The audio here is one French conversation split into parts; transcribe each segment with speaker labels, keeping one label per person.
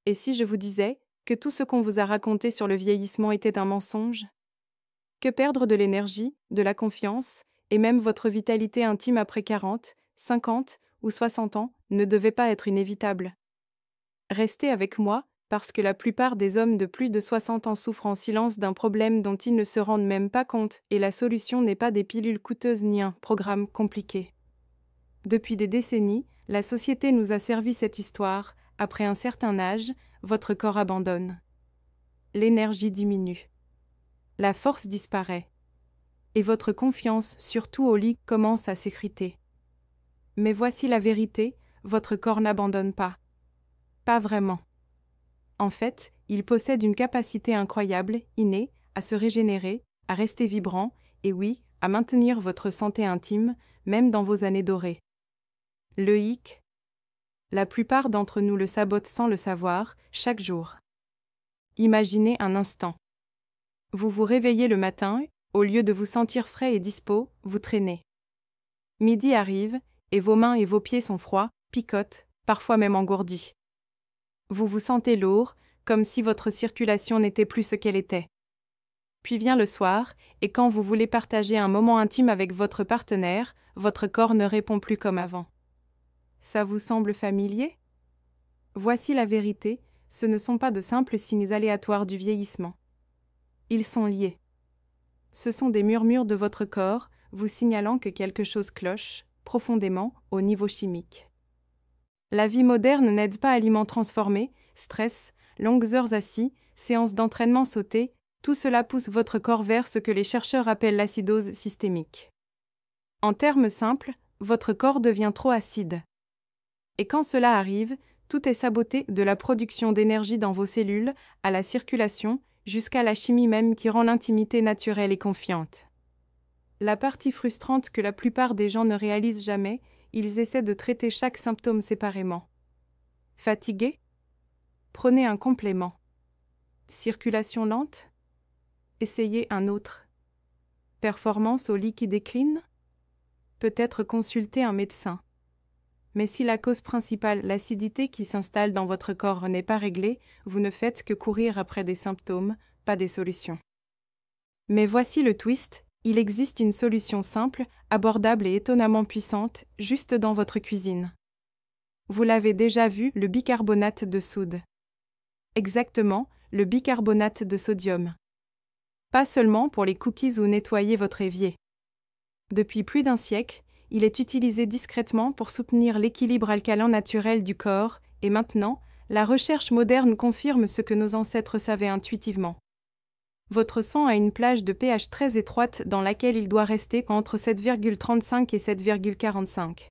Speaker 1: Et si je vous disais que tout ce qu'on vous a raconté sur le vieillissement était un mensonge? Que perdre de l'énergie, de la confiance, et même votre vitalité intime après 40, 50 ou 60 ans ne devait pas être inévitable. Restez avec moi, parce que la plupart des hommes de plus de 60 ans souffrent en silence d'un problème dont ils ne se rendent même pas compte, et la solution n'est pas des pilules coûteuses ni un programme compliqué. Depuis des décennies, la société nous a servi cette histoire. Après un certain âge, votre corps abandonne. L'énergie diminue. La force disparaît. Et votre confiance, surtout au lit, commence à s'effriter. Mais voici la vérité, votre corps n'abandonne pas. Pas vraiment. En fait, il possède une capacité incroyable, innée, à se régénérer, à rester vibrant, et oui, à maintenir votre santé intime, même dans vos années dorées. Le hic. La plupart d'entre nous le sabotent sans le savoir, chaque jour. Imaginez un instant. Vous vous réveillez le matin, au lieu de vous sentir frais et dispo, vous traînez. Midi arrive, et vos mains et vos pieds sont froids, picotent, parfois même engourdis. Vous vous sentez lourd, comme si votre circulation n'était plus ce qu'elle était. Puis vient le soir, et quand vous voulez partager un moment intime avec votre partenaire, votre corps ne répond plus comme avant. Ça vous semble familier? Voici la vérité, ce ne sont pas de simples signes aléatoires du vieillissement. Ils sont liés. Ce sont des murmures de votre corps, vous signalant que quelque chose cloche, profondément, au niveau chimique. La vie moderne n'aide pas à aliments transformés, stress, longues heures assis, séances d'entraînement sautées, tout cela pousse votre corps vers ce que les chercheurs appellent l'acidose systémique. En termes simples, votre corps devient trop acide. Et quand cela arrive, tout est saboté de la production d'énergie dans vos cellules, à la circulation, jusqu'à la chimie même qui rend l'intimité naturelle et confiante. La partie frustrante que la plupart des gens ne réalisent jamais, ils essaient de traiter chaque symptôme séparément. Fatigué? Prenez un complément. Circulation lente? Essayez un autre. Performance au lit qui décline? Peut-être consulter un médecin. Mais si la cause principale, l'acidité qui s'installe dans votre corps, n'est pas réglée, vous ne faites que courir après des symptômes, pas des solutions. Mais voici le twist, il existe une solution simple, abordable et étonnamment puissante, juste dans votre cuisine. Vous l'avez déjà vu, le bicarbonate de soude. Exactement, le bicarbonate de sodium. Pas seulement pour les cookies ou nettoyer votre évier. Depuis plus d'un siècle, il est utilisé discrètement pour soutenir l'équilibre alcalin naturel du corps, et maintenant, la recherche moderne confirme ce que nos ancêtres savaient intuitivement. Votre sang a une plage de pH très étroite dans laquelle il doit rester entre 7,35 et 7,45.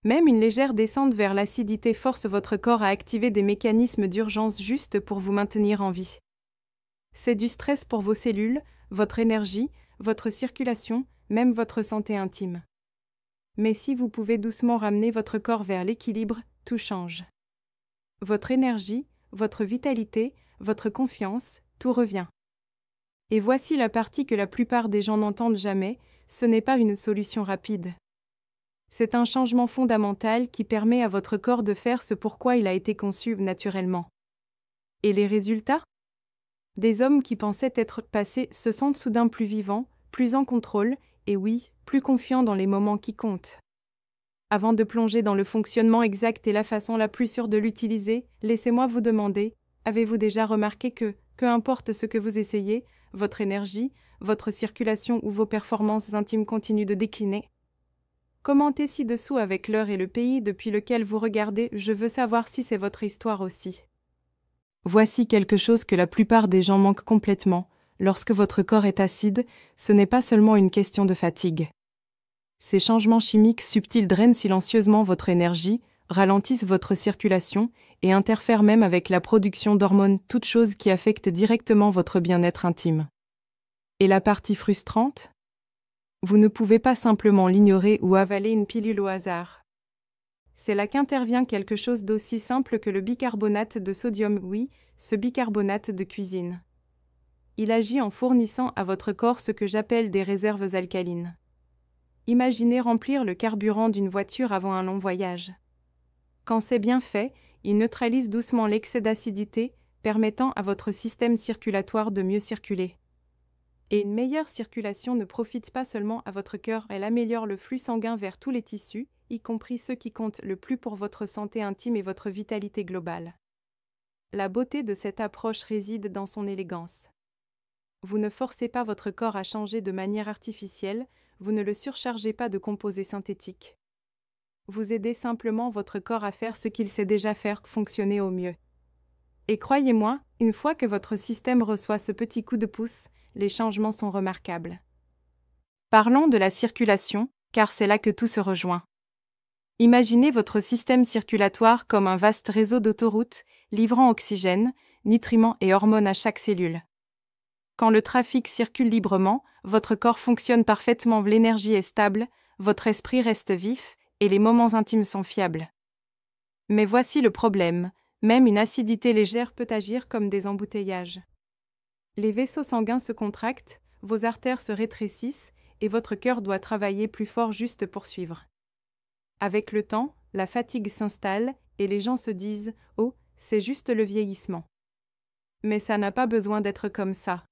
Speaker 1: Même une légère descente vers l'acidité force votre corps à activer des mécanismes d'urgence juste pour vous maintenir en vie. C'est du stress pour vos cellules, votre énergie, votre circulation, même votre santé intime. Mais si vous pouvez doucement ramener votre corps vers l'équilibre, tout change. Votre énergie, votre vitalité, votre confiance, tout revient. Et voici la partie que la plupart des gens n'entendent jamais, ce n'est pas une solution rapide. C'est un changement fondamental qui permet à votre corps de faire ce pourquoi il a été conçu naturellement. Et les résultats? Des hommes qui pensaient être passés se sentent soudain plus vivants, plus en contrôle, et oui, plus confiants dans les moments qui comptent. Avant de plonger dans le fonctionnement exact et la façon la plus sûre de l'utiliser, laissez-moi vous demander, avez-vous déjà remarqué que, peu importe ce que vous essayez, votre énergie, votre circulation ou vos performances intimes continuent de décliner? Commentez ci-dessous avec l'heure et le pays depuis lequel vous regardez, je veux savoir si c'est votre histoire aussi. Voici quelque chose que la plupart des gens manquent complètement. Lorsque votre corps est acide, ce n'est pas seulement une question de fatigue. Ces changements chimiques subtils drainent silencieusement votre énergie, ralentissent votre circulation et interfèrent même avec la production d'hormones, toutes choses qui affectent directement votre bien-être intime. Et la partie frustrante? Vous ne pouvez pas simplement l'ignorer ou avaler une pilule au hasard. C'est là qu'intervient quelque chose d'aussi simple que le bicarbonate de sodium, oui, ce bicarbonate de cuisine. Il agit en fournissant à votre corps ce que j'appelle des réserves alcalines. Imaginez remplir le carburant d'une voiture avant un long voyage. Quand c'est bien fait, Il neutralise doucement l'excès d'acidité, permettant à votre système circulatoire de mieux circuler. Et une meilleure circulation ne profite pas seulement à votre cœur, elle améliore le flux sanguin vers tous les tissus, y compris ceux qui comptent le plus pour votre santé intime et votre vitalité globale. La beauté de cette approche réside dans son élégance. Vous ne forcez pas votre corps à changer de manière artificielle, vous ne le surchargez pas de composés synthétiques. Vous aidez simplement votre corps à faire ce qu'il sait déjà faire fonctionner au mieux. Et croyez-moi, une fois que votre système reçoit ce petit coup de pouce, les changements sont remarquables. Parlons de la circulation, car c'est là que tout se rejoint. Imaginez votre système circulatoire comme un vaste réseau d'autoroutes livrant oxygène, nutriments et hormones à chaque cellule. Quand le trafic circule librement, votre corps fonctionne parfaitement, l'énergie est stable, votre esprit reste vif et les moments intimes sont fiables. Mais voici le problème, même une acidité légère peut agir comme des embouteillages. Les vaisseaux sanguins se contractent, vos artères se rétrécissent et votre cœur doit travailler plus fort juste pour suivre. Avec le temps, la fatigue s'installe et les gens se disent « Oh, c'est juste le vieillissement ». Mais ça n'a pas besoin d'être comme ça.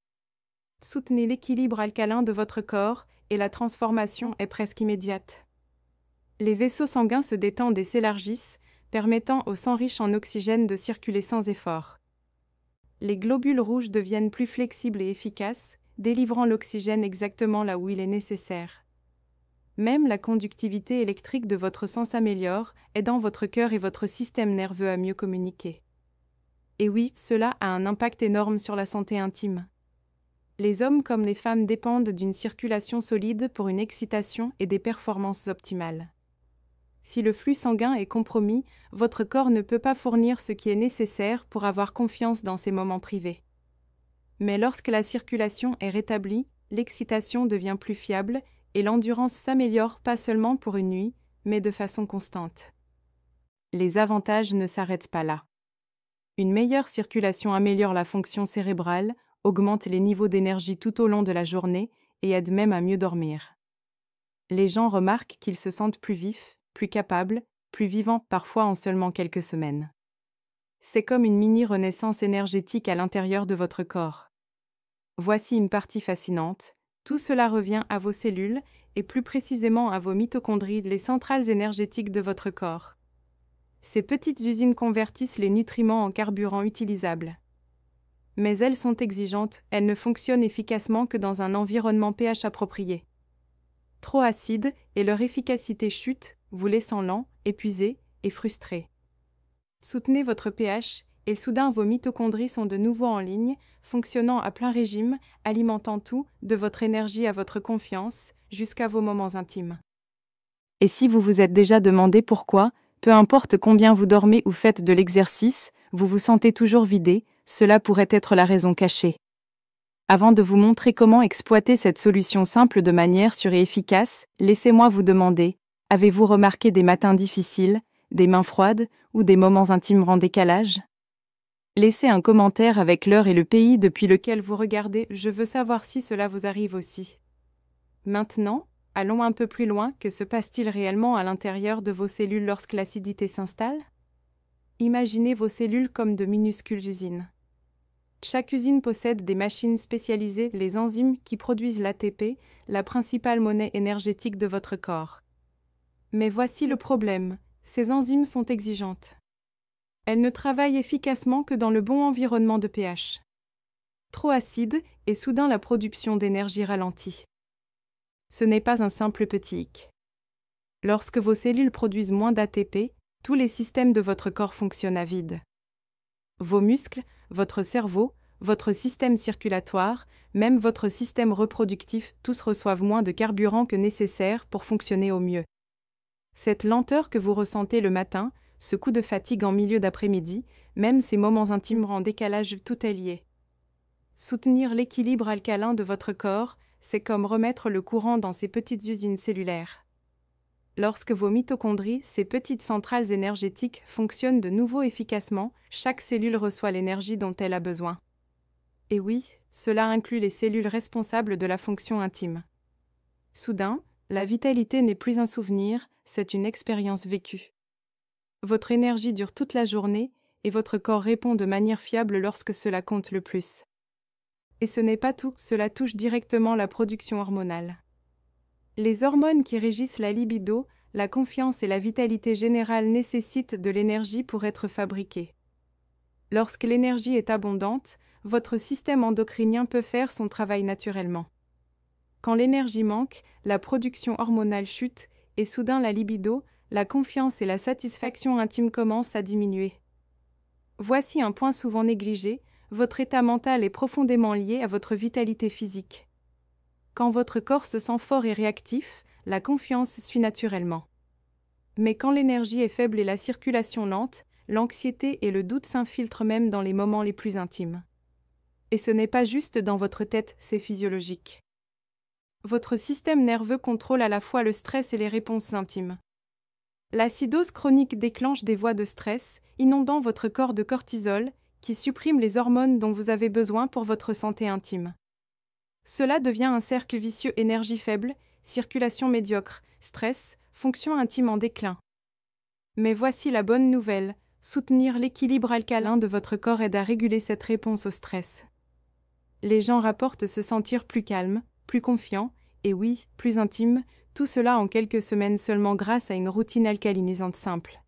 Speaker 1: Soutenez l'équilibre alcalin de votre corps et la transformation est presque immédiate. Les vaisseaux sanguins se détendent et s'élargissent, permettant au sang riche en oxygène de circuler sans effort. Les globules rouges deviennent plus flexibles et efficaces, délivrant l'oxygène exactement là où il est nécessaire. Même la conductivité électrique de votre sang s'améliore, aidant votre cœur et votre système nerveux à mieux communiquer. Et oui, cela a un impact énorme sur la santé intime. Les hommes comme les femmes dépendent d'une circulation solide pour une excitation et des performances optimales. Si le flux sanguin est compromis, votre corps ne peut pas fournir ce qui est nécessaire pour avoir confiance dans ses moments privés. Mais lorsque la circulation est rétablie, l'excitation devient plus fiable et l'endurance s'améliore pas seulement pour une nuit, mais de façon constante. Les avantages ne s'arrêtent pas là. Une meilleure circulation améliore la fonction cérébrale, augmente les niveaux d'énergie tout au long de la journée et aide même à mieux dormir. Les gens remarquent qu'ils se sentent plus vifs, plus capables, plus vivants parfois en seulement quelques semaines. C'est comme une mini-renaissance énergétique à l'intérieur de votre corps. Voici une partie fascinante. Tout cela revient à vos cellules et plus précisément à vos mitochondries, les centrales énergétiques de votre corps. Ces petites usines convertissent les nutriments en carburant utilisable. Mais elles sont exigeantes, elles ne fonctionnent efficacement que dans un environnement pH approprié. Trop acide et leur efficacité chute, vous laissant lent, épuisé et frustré. Soutenez votre pH et soudain vos mitochondries sont de nouveau en ligne, fonctionnant à plein régime, alimentant tout, de votre énergie à votre confiance, jusqu'à vos moments intimes. Et si vous vous êtes déjà demandé pourquoi, peu importe combien vous dormez ou faites de l'exercice, vous vous sentez toujours vidé, cela pourrait être la raison cachée. Avant de vous montrer comment exploiter cette solution simple de manière sûre et efficace, laissez-moi vous demander, avez-vous remarqué des matins difficiles, des mains froides ou des moments intimes en décalage? Laissez un commentaire avec l'heure et le pays depuis lequel vous regardez, je veux savoir si cela vous arrive aussi. Maintenant, allons un peu plus loin, que se passe-t-il réellement à l'intérieur de vos cellules lorsque l'acidité s'installe? Imaginez vos cellules comme de minuscules usines. Chaque usine possède des machines spécialisées, les enzymes qui produisent l'ATP, la principale monnaie énergétique de votre corps. Mais voici le problème, ces enzymes sont exigeantes. Elles ne travaillent efficacement que dans le bon environnement de pH. Trop acide et soudain la production d'énergie ralentit. Ce n'est pas un simple petit hic. Lorsque vos cellules produisent moins d'ATP, tous les systèmes de votre corps fonctionnent à vide. Vos muscles, votre cerveau, votre système circulatoire, même votre système reproductif, tous reçoivent moins de carburant que nécessaire pour fonctionner au mieux. Cette lenteur que vous ressentez le matin, ce coup de fatigue en milieu d'après-midi, même ces moments intimes en décalage, tout est lié. Soutenir l'équilibre alcalin de votre corps, c'est comme remettre le courant dans ces petites usines cellulaires. Lorsque vos mitochondries, ces petites centrales énergétiques, fonctionnent de nouveau efficacement, chaque cellule reçoit l'énergie dont elle a besoin. Et oui, cela inclut les cellules responsables de la fonction intime. Soudain, la vitalité n'est plus un souvenir, c'est une expérience vécue. Votre énergie dure toute la journée et votre corps répond de manière fiable lorsque cela compte le plus. Et ce n'est pas tout, cela touche directement la production hormonale. Les hormones qui régissent la libido, la confiance et la vitalité générale nécessitent de l'énergie pour être fabriquées. Lorsque l'énergie est abondante, votre système endocrinien peut faire son travail naturellement. Quand l'énergie manque, la production hormonale chute et soudain la libido, la confiance et la satisfaction intime commencent à diminuer. Voici un point souvent négligé, votre état mental est profondément lié à votre vitalité physique. Quand votre corps se sent fort et réactif, la confiance suit naturellement. Mais quand l'énergie est faible et la circulation lente, l'anxiété et le doute s'infiltrent même dans les moments les plus intimes. Et ce n'est pas juste dans votre tête, c'est physiologique. Votre système nerveux contrôle à la fois le stress et les réponses intimes. L'acidose chronique déclenche des voies de stress, inondant votre corps de cortisol, qui supprime les hormones dont vous avez besoin pour votre santé intime. Cela devient un cercle vicieux: énergie faible, circulation médiocre, stress, fonction intime en déclin. Mais voici la bonne nouvelle, soutenir l'équilibre alcalin de votre corps aide à réguler cette réponse au stress. Les gens rapportent se sentir plus calmes, plus confiants, et oui, plus intimes, tout cela en quelques semaines seulement grâce à une routine alcalinisante simple.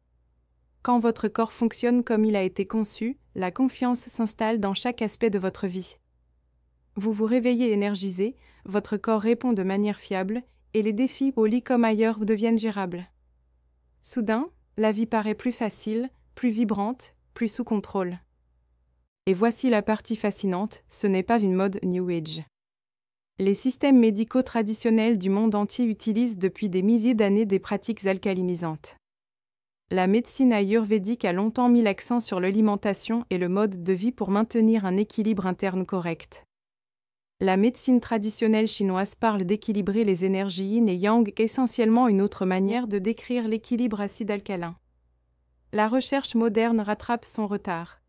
Speaker 1: Quand votre corps fonctionne comme il a été conçu, la confiance s'installe dans chaque aspect de votre vie. Vous vous réveillez énergisé, votre corps répond de manière fiable, et les défis au lit comme ailleurs deviennent gérables. Soudain, la vie paraît plus facile, plus vibrante, plus sous contrôle. Et voici la partie fascinante, ce n'est pas une mode New Age. Les systèmes médicaux traditionnels du monde entier utilisent depuis des milliers d'années des pratiques alcalinisantes. La médecine ayurvédique a longtemps mis l'accent sur l'alimentation et le mode de vie pour maintenir un équilibre interne correct. La médecine traditionnelle chinoise parle d'équilibrer les énergies yin et yang, essentiellement une autre manière de décrire l'équilibre acide-alcalin. La recherche moderne rattrape son retard.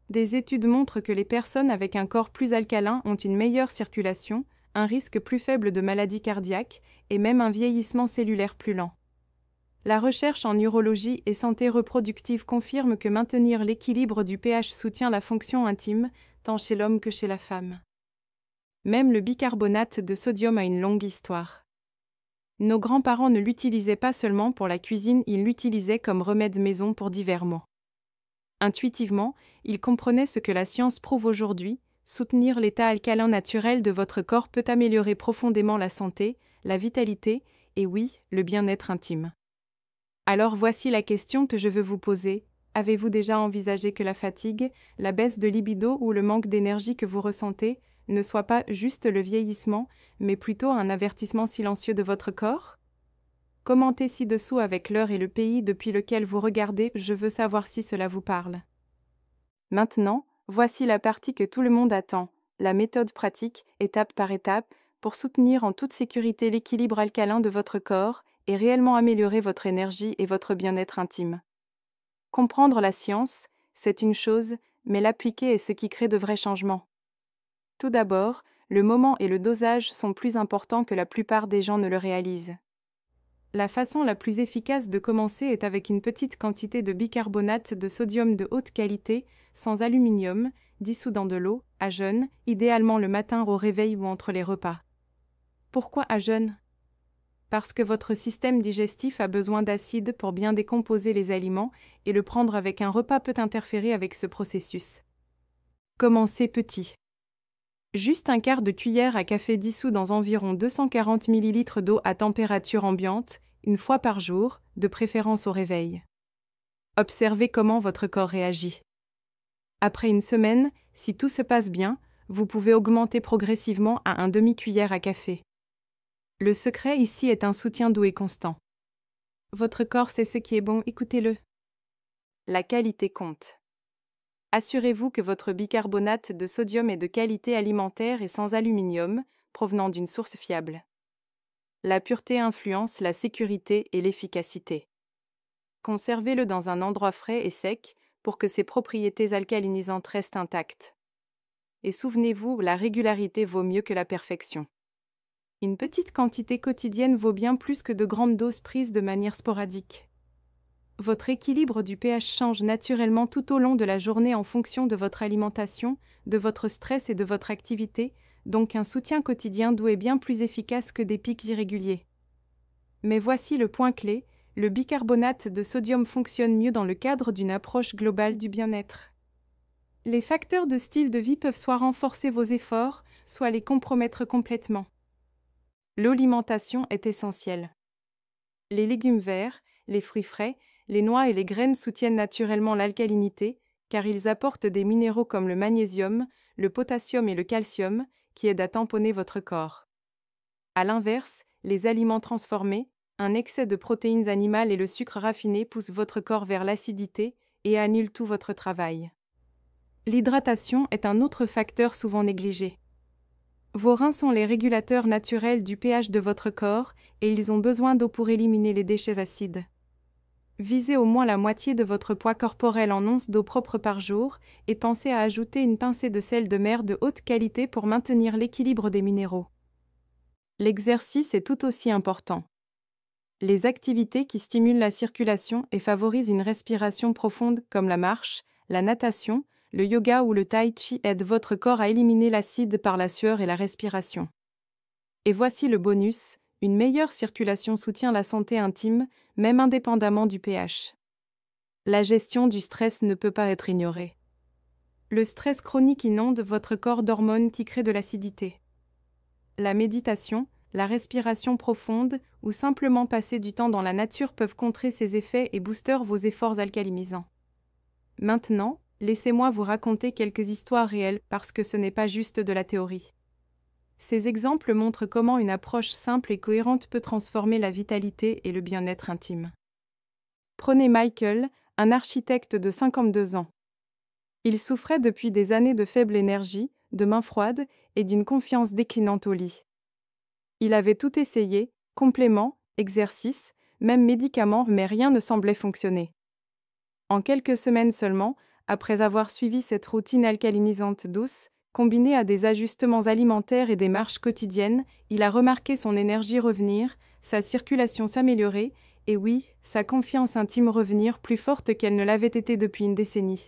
Speaker 1: Des études montrent que les personnes avec un corps plus alcalin ont une meilleure circulation, un risque plus faible de maladies cardiaques et même un vieillissement cellulaire plus lent. La recherche en urologie et santé reproductive confirme que maintenir l'équilibre du pH soutient la fonction intime, tant chez l'homme que chez la femme. Même le bicarbonate de sodium a une longue histoire. Nos grands-parents ne l'utilisaient pas seulement pour la cuisine, ils l'utilisaient comme remède maison pour divers maux. Intuitivement, ils comprenaient ce que la science prouve aujourd'hui: soutenir l'état alcalin naturel de votre corps peut améliorer profondément la santé, la vitalité et oui, le bien-être intime. Alors voici la question que je veux vous poser. Avez-vous déjà envisagé que la fatigue, la baisse de libido ou le manque d'énergie que vous ressentez ne soit pas juste le vieillissement, mais plutôt un avertissement silencieux de votre corps? Commentez ci-dessous avec l'heure et le pays depuis lequel vous regardez, je veux savoir si cela vous parle. Maintenant, voici la partie que tout le monde attend, la méthode pratique, étape par étape, pour soutenir en toute sécurité l'équilibre alcalin de votre corps et réellement améliorer votre énergie et votre bien-être intime. Comprendre la science, c'est une chose, mais l'appliquer est ce qui crée de vrais changements. Tout d'abord, le moment et le dosage sont plus importants que la plupart des gens ne le réalisent. La façon la plus efficace de commencer est avec une petite quantité de bicarbonate de sodium de haute qualité, sans aluminium, dissous dans de l'eau, à jeun, idéalement le matin au réveil ou entre les repas. Pourquoi à jeun? Parce que votre système digestif a besoin d'acide pour bien décomposer les aliments et le prendre avec un repas peut interférer avec ce processus. Commencez petit. Juste un quart de cuillère à café dissous dans environ 240 ml d'eau à température ambiante, une fois par jour, de préférence au réveil. Observez comment votre corps réagit. Après une semaine, si tout se passe bien, vous pouvez augmenter progressivement à un demi-cuillère à café. Le secret ici est un soutien doux et constant. Votre corps sait ce qui est bon, écoutez-le. La qualité compte. Assurez-vous que votre bicarbonate de sodium est de qualité alimentaire et sans aluminium, provenant d'une source fiable. La pureté influence la sécurité et l'efficacité. Conservez-le dans un endroit frais et sec pour que ses propriétés alcalinisantes restent intactes. Et souvenez-vous, la régularité vaut mieux que la perfection. Une petite quantité quotidienne vaut bien plus que de grandes doses prises de manière sporadique. Votre équilibre du pH change naturellement tout au long de la journée en fonction de votre alimentation, de votre stress et de votre activité, donc un soutien quotidien doux est bien plus efficace que des pics irréguliers. Mais voici le point clé, le bicarbonate de sodium fonctionne mieux dans le cadre d'une approche globale du bien-être. Les facteurs de style de vie peuvent soit renforcer vos efforts, soit les compromettre complètement. L'alimentation est essentielle. Les légumes verts, les fruits frais, les noix et les graines soutiennent naturellement l'alcalinité, car ils apportent des minéraux comme le magnésium, le potassium et le calcium, qui aident à tamponner votre corps. À l'inverse, les aliments transformés, un excès de protéines animales et le sucre raffiné poussent votre corps vers l'acidité et annulent tout votre travail. L'hydratation est un autre facteur souvent négligé. Vos reins sont les régulateurs naturels du pH de votre corps et ils ont besoin d'eau pour éliminer les déchets acides. Visez au moins la moitié de votre poids corporel en onces d'eau propre par jour et pensez à ajouter une pincée de sel de mer de haute qualité pour maintenir l'équilibre des minéraux. L'exercice est tout aussi important. Les activités qui stimulent la circulation et favorisent une respiration profonde comme la marche, la natation, le yoga ou le tai chi aident votre corps à éliminer l'acide par la sueur et la respiration. Et voici le bonus, une meilleure circulation soutient la santé intime, même indépendamment du pH. La gestion du stress ne peut pas être ignorée. Le stress chronique inonde votre corps d'hormones qui créent de l'acidité. La méditation, la respiration profonde ou simplement passer du temps dans la nature peuvent contrer ces effets et booster vos efforts alcalinisants. Maintenant, laissez-moi vous raconter quelques histoires réelles parce que ce n'est pas juste de la théorie. Ces exemples montrent comment une approche simple et cohérente peut transformer la vitalité et le bien-être intime. Prenez Michael, un architecte de 52 ans. Il souffrait depuis des années de faible énergie, de mains froides et d'une confiance déclinante au lit. Il avait tout essayé, compléments, exercices, même médicaments, mais rien ne semblait fonctionner. En quelques semaines seulement, après avoir suivi cette routine alcalinisante douce, combinée à des ajustements alimentaires et des marches quotidiennes, il a remarqué son énergie revenir, sa circulation s'améliorer, et oui, sa confiance intime revenir plus forte qu'elle ne l'avait été depuis une décennie.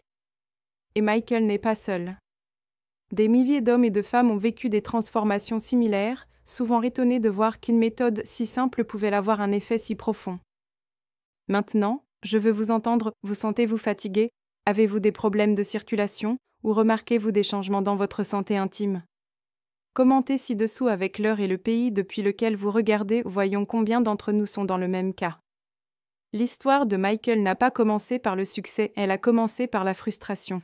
Speaker 1: Et Michael n'est pas seul. Des milliers d'hommes et de femmes ont vécu des transformations similaires, souvent étonnés de voir qu'une méthode si simple pouvait avoir un effet si profond. Maintenant, je veux vous entendre, vous sentez-vous fatigué? Avez-vous des problèmes de circulation ou remarquez-vous des changements dans votre santé intime? Commentez ci-dessous avec l'heure et le pays depuis lequel vous regardez, voyons combien d'entre nous sont dans le même cas. L'histoire de Michael n'a pas commencé par le succès, elle a commencé par la frustration.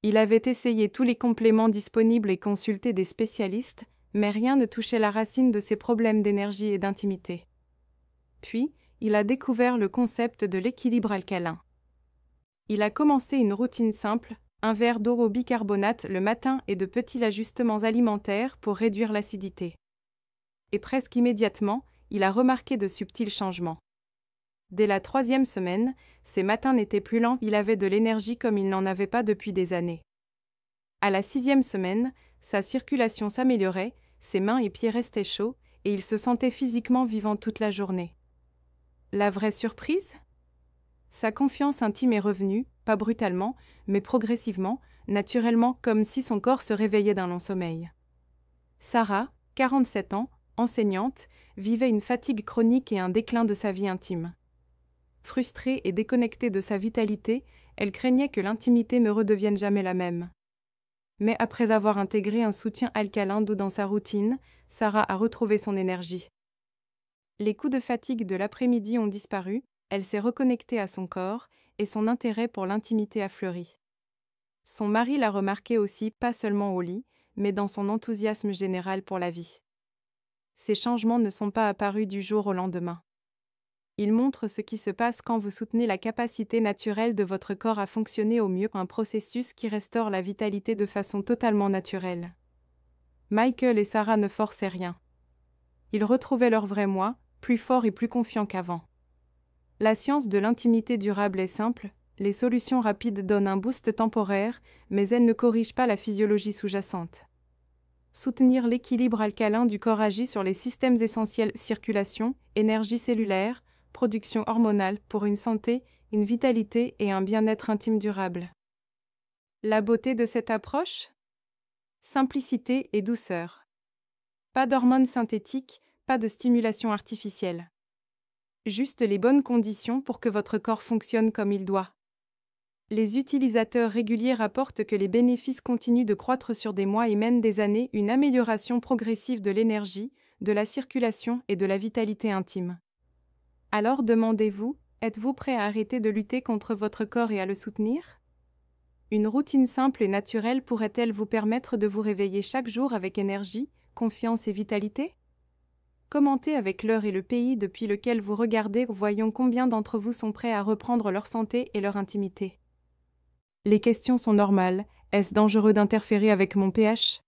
Speaker 1: Il avait essayé tous les compléments disponibles et consulté des spécialistes, mais rien ne touchait la racine de ses problèmes d'énergie et d'intimité. Puis, il a découvert le concept de l'équilibre alcalin. Il a commencé une routine simple, un verre d'eau au bicarbonate le matin et de petits ajustements alimentaires pour réduire l'acidité. Et presque immédiatement, il a remarqué de subtils changements. Dès la 3e semaine, ses matins n'étaient plus lents, il avait de l'énergie comme il n'en avait pas depuis des années. À la 6e semaine, sa circulation s'améliorait, ses mains et pieds restaient chauds, et il se sentait physiquement vivant toute la journée. La vraie surprise ? Sa confiance intime est revenue, pas brutalement, mais progressivement, naturellement, comme si son corps se réveillait d'un long sommeil. Sarah, 47 ans, enseignante, vivait une fatigue chronique et un déclin de sa vie intime. Frustrée et déconnectée de sa vitalité, elle craignait que l'intimité ne redevienne jamais la même. Mais après avoir intégré un soutien alcalin doux dans sa routine, Sarah a retrouvé son énergie. Les coups de fatigue de l'après-midi ont disparu, elle s'est reconnectée à son corps et son intérêt pour l'intimité a fleuri. Son mari l'a remarqué aussi, pas seulement au lit, mais dans son enthousiasme général pour la vie. Ces changements ne sont pas apparus du jour au lendemain. Ils montrent ce qui se passe quand vous soutenez la capacité naturelle de votre corps à fonctionner au mieux, un processus qui restaure la vitalité de façon totalement naturelle. Michael et Sarah ne forçaient rien. Ils retrouvaient leur vrai moi, plus fort et plus confiant qu'avant. La science de l'intimité durable est simple, les solutions rapides donnent un boost temporaire, mais elles ne corrigent pas la physiologie sous-jacente. Soutenir l'équilibre alcalin du corps agit sur les systèmes essentiels circulation, énergie cellulaire, production hormonale pour une santé, une vitalité et un bien-être intime durable. La beauté de cette approche? Simplicité et douceur. Pas d'hormones synthétiques, pas de stimulation artificielle. Juste les bonnes conditions pour que votre corps fonctionne comme il doit. Les utilisateurs réguliers rapportent que les bénéfices continuent de croître sur des mois et même des années, une amélioration progressive de l'énergie, de la circulation et de la vitalité intime. Alors demandez-vous, êtes-vous prêt à arrêter de lutter contre votre corps et à le soutenir? Une routine simple et naturelle pourrait-elle vous permettre de vous réveiller chaque jour avec énergie, confiance et vitalité? Commentez avec l'heure et le pays depuis lequel vous regardez, voyons combien d'entre vous sont prêts à reprendre leur santé et leur intimité. Les questions sont normales. Est-ce dangereux d'interférer avec mon pH?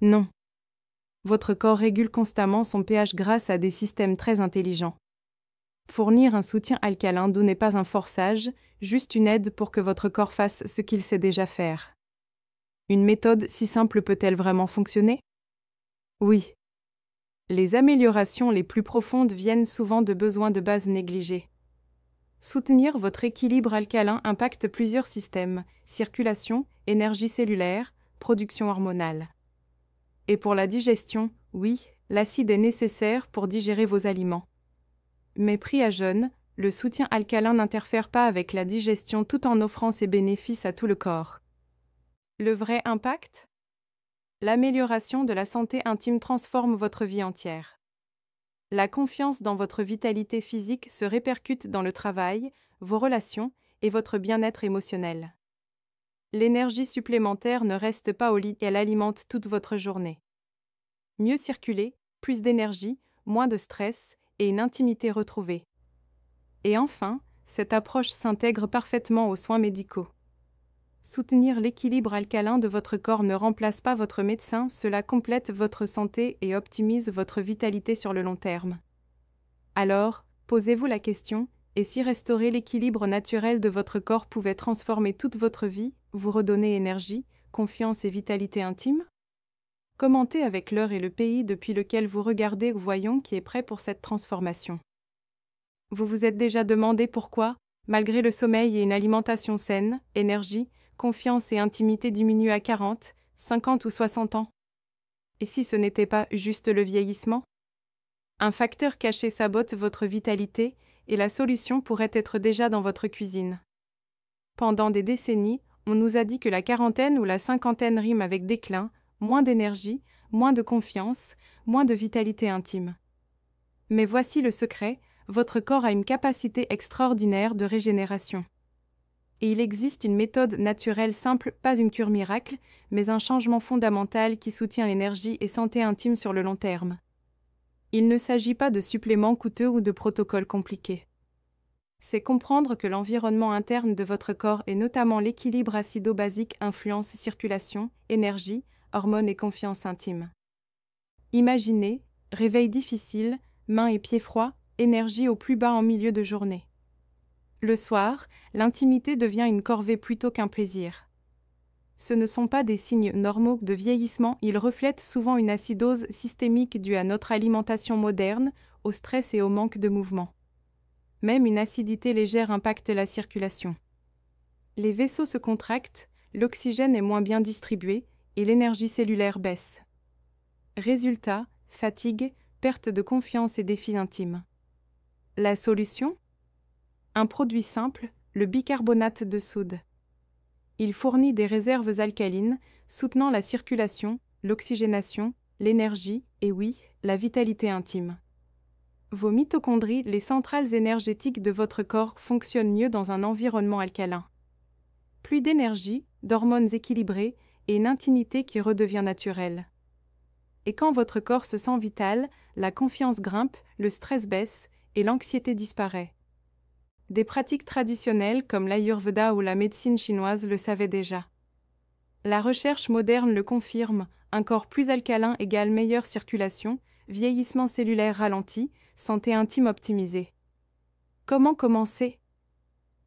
Speaker 1: Non. Votre corps régule constamment son pH grâce à des systèmes très intelligents. Fournir un soutien alcalin doux n'est pas un forçage, juste une aide pour que votre corps fasse ce qu'il sait déjà faire. Une méthode si simple peut-elle vraiment fonctionner? Oui. Les améliorations les plus profondes viennent souvent de besoins de base négligés. Soutenir votre équilibre alcalin impacte plusieurs systèmes: circulation, énergie cellulaire, production hormonale. Et pour la digestion, oui, l'acide est nécessaire pour digérer vos aliments. Mais pris à jeûne, le soutien alcalin n'interfère pas avec la digestion tout en offrant ses bénéfices à tout le corps. Le vrai impact? L'amélioration de la santé intime transforme votre vie entière. La confiance dans votre vitalité physique se répercute dans le travail, vos relations et votre bien-être émotionnel. L'énergie supplémentaire ne reste pas au lit, elle alimente toute votre journée. Mieux circuler, plus d'énergie, moins de stress et une intimité retrouvée. Et enfin, cette approche s'intègre parfaitement aux soins médicaux. Soutenir l'équilibre alcalin de votre corps ne remplace pas votre médecin, cela complète votre santé et optimise votre vitalité sur le long terme. Alors, posez-vous la question, et si restaurer l'équilibre naturel de votre corps pouvait transformer toute votre vie, vous redonner énergie, confiance et vitalité intime? Commentez avec l'heure et le pays depuis lequel vous regardez, voyons qui est prêt pour cette transformation. Vous vous êtes déjà demandé pourquoi, malgré le sommeil et une alimentation saine, énergie, confiance et intimité diminuent à 40, 50 ou 60 ans? Et si ce n'était pas juste le vieillissement? Un facteur caché sabote votre vitalité et la solution pourrait être déjà dans votre cuisine. Pendant des décennies, on nous a dit que la quarantaine ou la cinquantaine rime avec déclin, moins d'énergie, moins de confiance, moins de vitalité intime. Mais voici le secret, votre corps a une capacité extraordinaire de régénération. Et il existe une méthode naturelle simple, pas une cure miracle, mais un changement fondamental qui soutient l'énergie et santé intime sur le long terme. Il ne s'agit pas de suppléments coûteux ou de protocoles compliqués. C'est comprendre que l'environnement interne de votre corps et notamment l'équilibre acido-basique influence circulation, énergie, hormones et confiance intime. Imaginez, réveil difficile, mains et pieds froids, énergie au plus bas en milieu de journée. Le soir, l'intimité devient une corvée plutôt qu'un plaisir. Ce ne sont pas des signes normaux de vieillissement, ils reflètent souvent une acidose systémique due à notre alimentation moderne, au stress et au manque de mouvement. Même une acidité légère impacte la circulation. Les vaisseaux se contractent, l'oxygène est moins bien distribué et l'énergie cellulaire baisse. Résultat, fatigue, perte de confiance et défis intimes. La solution? Un produit simple, le bicarbonate de soude. Il fournit des réserves alcalines, soutenant la circulation, l'oxygénation, l'énergie et oui, la vitalité intime. Vos mitochondries, les centrales énergétiques de votre corps, fonctionnent mieux dans un environnement alcalin. Plus d'énergie, d'hormones équilibrées et une intimité qui redevient naturelle. Et quand votre corps se sent vital, la confiance grimpe, le stress baisse et l'anxiété disparaît. Des pratiques traditionnelles comme l'Ayurveda ou la médecine chinoise le savaient déjà. La recherche moderne le confirme, un corps plus alcalin égale meilleure circulation, vieillissement cellulaire ralenti, santé intime optimisée. Comment commencer?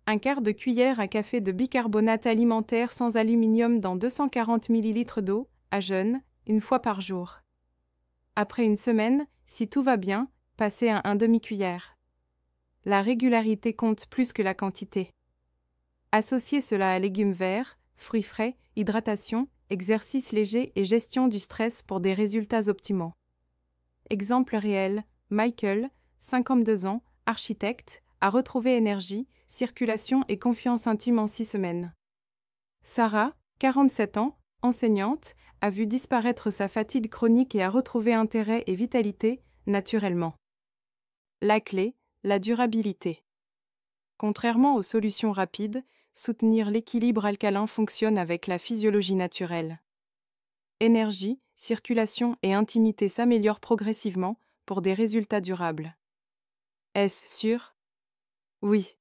Speaker 1: Un quart de cuillère à café de bicarbonate alimentaire sans aluminium dans 240 ml d'eau, à jeûne, une fois par jour. Après une semaine, si tout va bien, passez à un demi-cuillère. La régularité compte plus que la quantité. Associez cela à légumes verts, fruits frais, hydratation, exercice léger et gestion du stress pour des résultats optimaux. Exemple réel, Michael, 52 ans, architecte, a retrouvé énergie, circulation et confiance intime en 6 semaines. Sarah, 47 ans, enseignante, a vu disparaître sa fatigue chronique et a retrouvé intérêt et vitalité, naturellement. La clé, la durabilité. Contrairement aux solutions rapides, soutenir l'équilibre alcalin fonctionne avec la physiologie naturelle. Énergie, circulation et intimité s'améliorent progressivement pour des résultats durables. Est-ce sûr? Oui.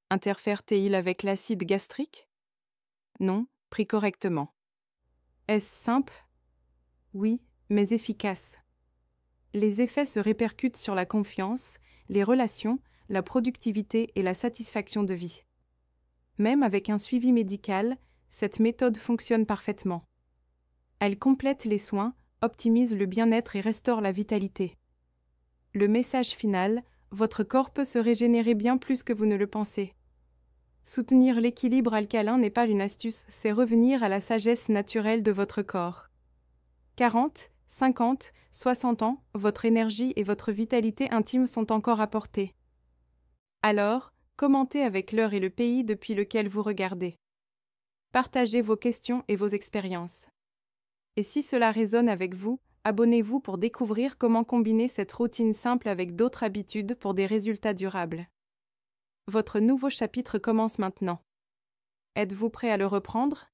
Speaker 1: Interfère-t-il avec l'acide gastrique? Non, pris correctement. Est-ce simple? Oui, mais efficace. Les effets se répercutent sur la confiance, les relations, la productivité et la satisfaction de vie. Même avec un suivi médical, cette méthode fonctionne parfaitement. Elle complète les soins, optimise le bien-être et restaure la vitalité. Le message final, votre corps peut se régénérer bien plus que vous ne le pensez. Soutenir l'équilibre alcalin n'est pas une astuce, c'est revenir à la sagesse naturelle de votre corps. 40, 50, 60 ans, votre énergie et votre vitalité intime sont encore à portée. Alors, commentez avec l'heure et le pays depuis lequel vous regardez. Partagez vos questions et vos expériences. Et si cela résonne avec vous, abonnez-vous pour découvrir comment combiner cette routine simple avec d'autres habitudes pour des résultats durables. Votre nouveau chapitre commence maintenant. Êtes-vous prêt à le reprendre?